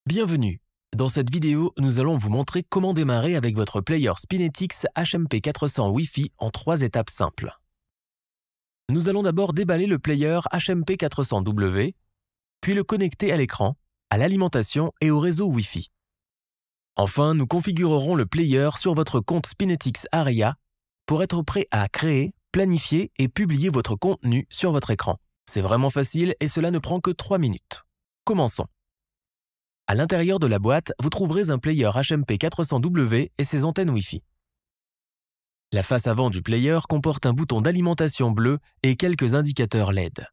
Bienvenue. Dans cette vidéo, nous allons vous montrer comment démarrer avec votre player Spinetics HMP400 Wi-Fi en 3 étapes simples. Nous allons d'abord déballer le player HMP400W, puis le connecter à l'écran, à l'alimentation et au réseau Wi-Fi. Enfin, nous configurerons le player sur votre compte Spinetics Aria pour être prêt à créer, planifier et publier votre contenu sur votre écran. C'est vraiment facile et cela ne prend que 3 minutes. Commençons. À l'intérieur de la boîte, vous trouverez un player HMP400W et ses antennes Wi-Fi. La face avant du player comporte un bouton d'alimentation bleu et quelques indicateurs LED.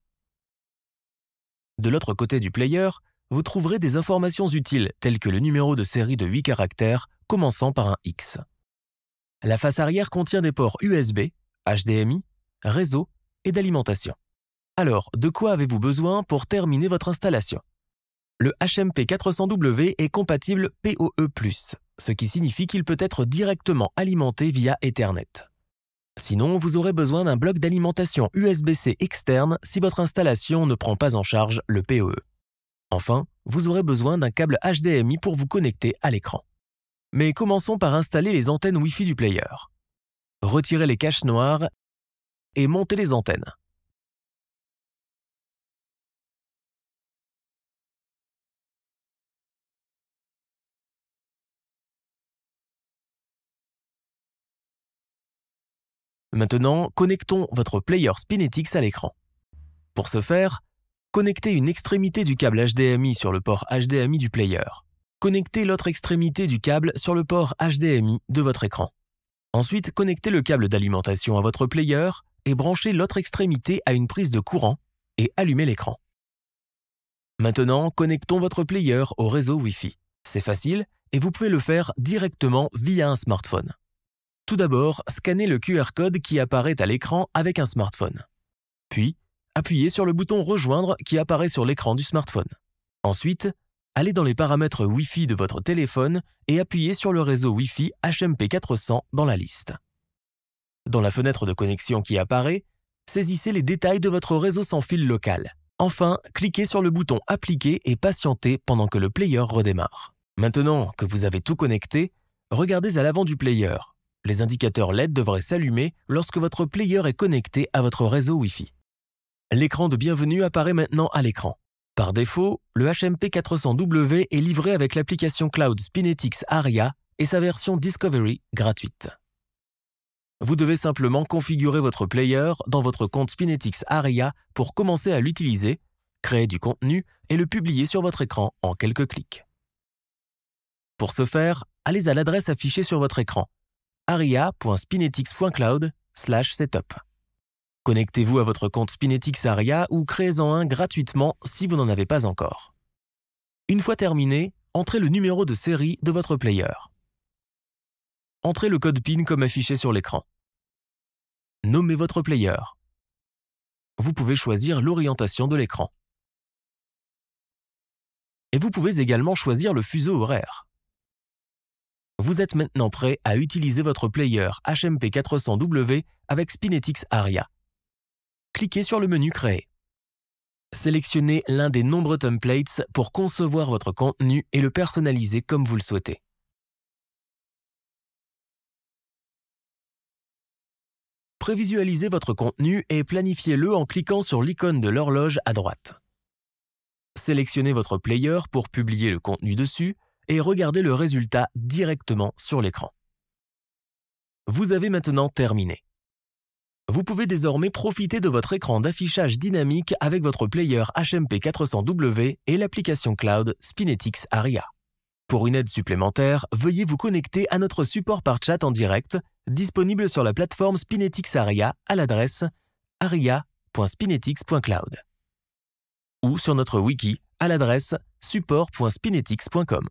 De l'autre côté du player, vous trouverez des informations utiles telles que le numéro de série de 8 caractères commençant par un X. La face arrière contient des ports USB, HDMI, réseau et d'alimentation. Alors, de quoi avez-vous besoin pour terminer votre installation ? Le HMP400W est compatible PoE+, ce qui signifie qu'il peut être directement alimenté via Ethernet. Sinon, vous aurez besoin d'un bloc d'alimentation USB-C externe si votre installation ne prend pas en charge le PoE. Enfin, vous aurez besoin d'un câble HDMI pour vous connecter à l'écran. Mais commençons par installer les antennes Wi-Fi du player. Retirez les caches noires et montez les antennes. Maintenant, connectons votre player Spinetics à l'écran. Pour ce faire, connectez une extrémité du câble HDMI sur le port HDMI du player. Connectez l'autre extrémité du câble sur le port HDMI de votre écran. Ensuite, connectez le câble d'alimentation à votre player et branchez l'autre extrémité à une prise de courant et allumez l'écran. Maintenant, connectons votre player au réseau Wi-Fi. C'est facile et vous pouvez le faire directement via un smartphone. Tout d'abord, scannez le QR code qui apparaît à l'écran avec un smartphone. Puis, appuyez sur le bouton « Rejoindre » qui apparaît sur l'écran du smartphone. Ensuite, allez dans les paramètres Wi-Fi de votre téléphone et appuyez sur le réseau Wi-Fi HMP400 dans la liste. Dans la fenêtre de connexion qui apparaît, saisissez les détails de votre réseau sans fil local. Enfin, cliquez sur le bouton « Appliquer » et patientez pendant que le player redémarre. Maintenant que vous avez tout connecté, regardez à l'avant du player. Les indicateurs LED devraient s'allumer lorsque votre player est connecté à votre réseau Wi-Fi. L'écran de bienvenue apparaît maintenant à l'écran. Par défaut, le HMP400W est livré avec l'application cloud Spinetics Aria et sa version Discovery gratuite. Vous devez simplement configurer votre player dans votre compte Spinetics Aria pour commencer à l'utiliser, créer du contenu et le publier sur votre écran en quelques clics. Pour ce faire, allez à l'adresse affichée sur votre écran. aria.spinetics.cloud/setup. Connectez-vous à votre compte Spinetics Aria ou créez-en un gratuitement si vous n'en avez pas encore. Une fois terminé, entrez le numéro de série de votre player. Entrez le code PIN comme affiché sur l'écran. Nommez votre player. Vous pouvez choisir l'orientation de l'écran. Et vous pouvez également choisir le fuseau horaire. Vous êtes maintenant prêt à utiliser votre player HMP400W avec Spinetics Aria. Cliquez sur le menu Créer. Sélectionnez l'un des nombreux templates pour concevoir votre contenu et le personnaliser comme vous le souhaitez. Prévisualisez votre contenu et planifiez-le en cliquant sur l'icône de l'horloge à droite. Sélectionnez votre player pour publier le contenu dessus et regardez le résultat directement sur l'écran. Vous avez maintenant terminé. Vous pouvez désormais profiter de votre écran d'affichage dynamique avec votre player HMP400W et l'application cloud Spinetics Aria. Pour une aide supplémentaire, veuillez vous connecter à notre support par chat en direct, disponible sur la plateforme Spinetics Aria à l'adresse aria.spinetics.cloud ou sur notre wiki à l'adresse support.spinetics.com.